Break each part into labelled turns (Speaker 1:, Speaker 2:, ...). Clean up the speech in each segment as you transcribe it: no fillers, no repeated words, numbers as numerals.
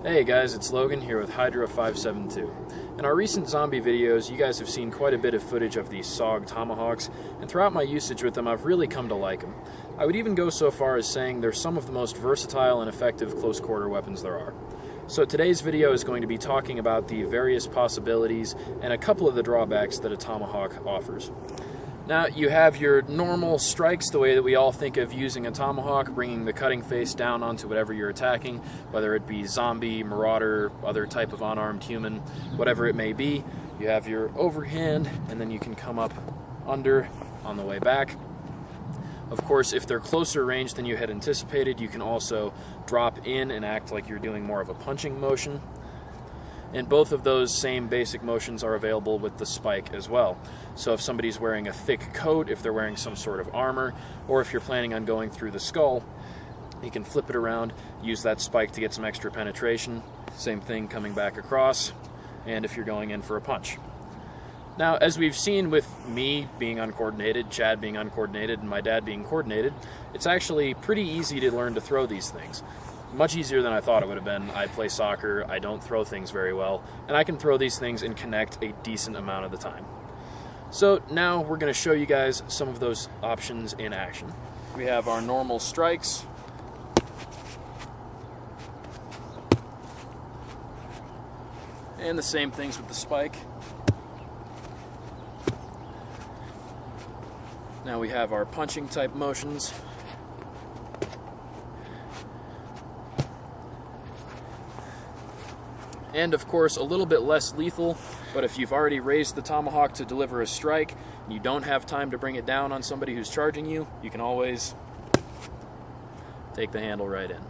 Speaker 1: Hey guys, it's Logan here with Hydra572. In our recent zombie videos, you guys have seen quite a bit of footage of these SOG Tomahawks, and throughout my usage with them, I've really come to like them. I would even go so far as saying they're some of the most versatile and effective close-quarter weapons there are. So today's video is going to be talking about the various possibilities and a couple of the drawbacks that a Tomahawk offers. Now, you have your normal strikes, the way that we all think of using a Tomahawk, bringing the cutting face down onto whatever you're attacking, whether it be zombie, marauder, other type of unarmed human, whatever it may be. You have your overhand, and then you can come up under on the way back. Of course, if they're closer range than you had anticipated, you can also drop in and act like you're doing more of a punching motion. And both of those same basic motions are available with the spike as well. So if somebody's wearing a thick coat, if they're wearing some sort of armor, or if you're planning on going through the skull, you can flip it around, use that spike to get some extra penetration. Same thing coming back across, and if you're going in for a punch. Now, as we've seen with me being uncoordinated, Chad being uncoordinated, and my dad being coordinated, it's actually pretty easy to learn to throw these things. Much easier than I thought it would have been. I play soccer, I don't throw things very well, and I can throw these things and connect a decent amount of the time. So now we're going to show you guys some of those options in action. We have our normal strikes. And the same things with the spike. Now we have our punching type motions. And of course, a little bit less lethal, but if you've already raised the Tomahawk to deliver a strike, and you don't have time to bring it down on somebody who's charging you, you can always take the handle right in.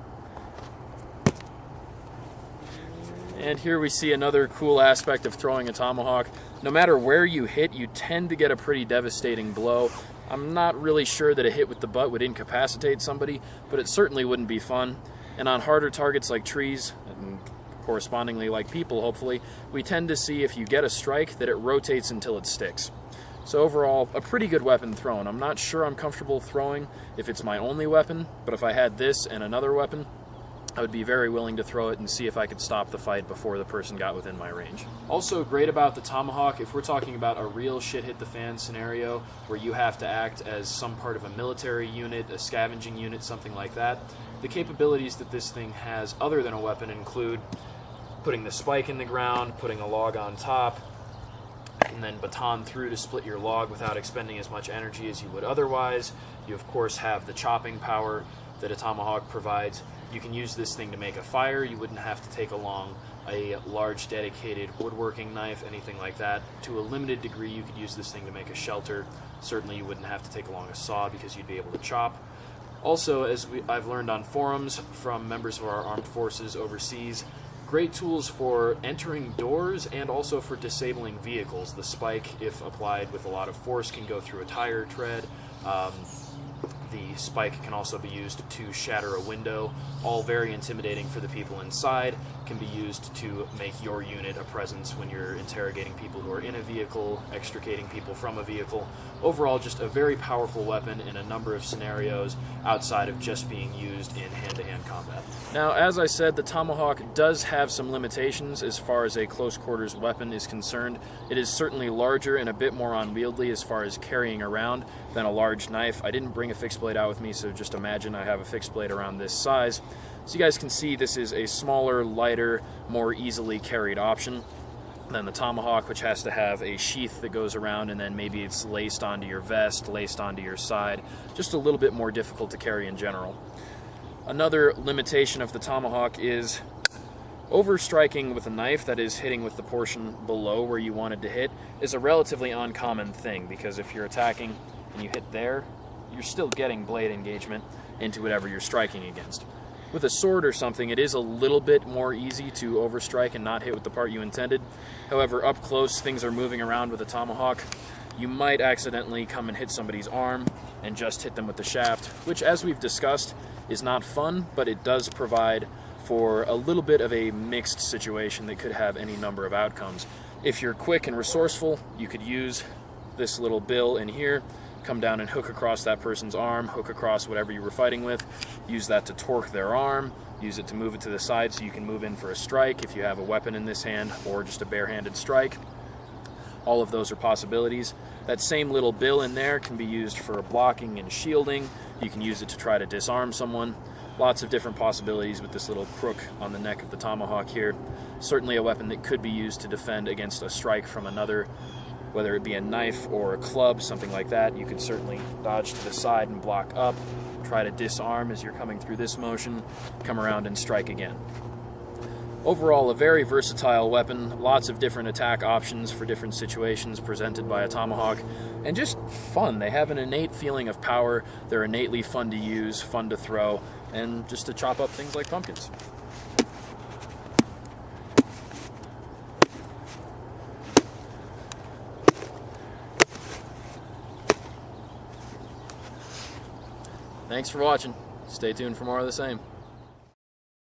Speaker 1: And here we see another cool aspect of throwing a Tomahawk. No matter where you hit, you tend to get a pretty devastating blow. I'm not really sure that a hit with the butt would incapacitate somebody, but it certainly wouldn't be fun. And on harder targets like trees, and correspondingly like people, hopefully, we tend to see if you get a strike that it rotates until it sticks. So overall, a pretty good weapon thrown. I'm not sure I'm comfortable throwing if it's my only weapon, but if I had this and another weapon, I would be very willing to throw it and see if I could stop the fight before the person got within my range. Also great about the Tomahawk, if we're talking about a real shit-hit-the-fan scenario where you have to act as some part of a military unit, a scavenging unit, something like that, the capabilities that this thing has other than a weapon include putting the spike in the ground, putting a log on top, and then baton through to split your log without expending as much energy as you would otherwise. You of course have the chopping power that a Tomahawk provides. You can use this thing to make a fire. You wouldn't have to take along a large dedicated woodworking knife, anything like that. To a limited degree, you could use this thing to make a shelter. Certainly you wouldn't have to take along a saw because you'd be able to chop. Also, as I've learned on forums from members of our armed forces overseas, great tools for entering doors and also for disabling vehicles. The spike, if applied with a lot of force, can go through a tire tread. The spike can also be used to shatter a window, all very intimidating for the people inside. Can be used to make your unit a presence when you're interrogating people who are in a vehicle, extricating people from a vehicle. Overall, just a very powerful weapon in a number of scenarios outside of just being used in hand-to-hand combat. Now, as I said, the Tomahawk does have some limitations as far as a close-quarters weapon is concerned. It is certainly larger and a bit more unwieldy as far as carrying around than a large knife. I didn't bring a fixed blade out with me, so just imagine I have a fixed blade around this size. So you guys can see this is a smaller, lighter, more easily carried option than the Tomahawk, which has to have a sheath that goes around and then maybe it's laced onto your vest, laced onto your side. Just a little bit more difficult to carry in general. Another limitation of the Tomahawk is overstriking with a knife, that is hitting with the portion below where you wanted to hit, is a relatively uncommon thing because if you're attacking and you hit there, you're still getting blade engagement into whatever you're striking against. With a sword or something, it is a little bit more easy to overstrike and not hit with the part you intended. However, up close, things are moving around with a Tomahawk. You might accidentally come and hit somebody's arm and just hit them with the shaft, which, as we've discussed, is not fun, but it does provide for a little bit of a mixed situation that could have any number of outcomes. If you're quick and resourceful, you could use this little bill in here, come down and hook across that person's arm, hook across whatever you were fighting with, use that to torque their arm, Use it to move it to the side so you can move in for a strike if you have a weapon in this hand, or just a barehanded strike. All of those are possibilities. That same little bill in there can be used for blocking and shielding. You can use it to try to disarm someone. Lots of different possibilities with this little crook on the neck of the tomahawk here. Certainly a weapon that could be used to defend against a strike from another, whether it be a knife or a club, something like that. You could certainly dodge to the side and block up, try to disarm as you're coming through this motion, come around and strike again. Overall, a very versatile weapon, lots of different attack options for different situations presented by a tomahawk, and just fun. They have an innate feeling of power, they're innately fun to use, fun to throw, and just to chop up things like pumpkins. Thanks for watching. Stay tuned for more of the same.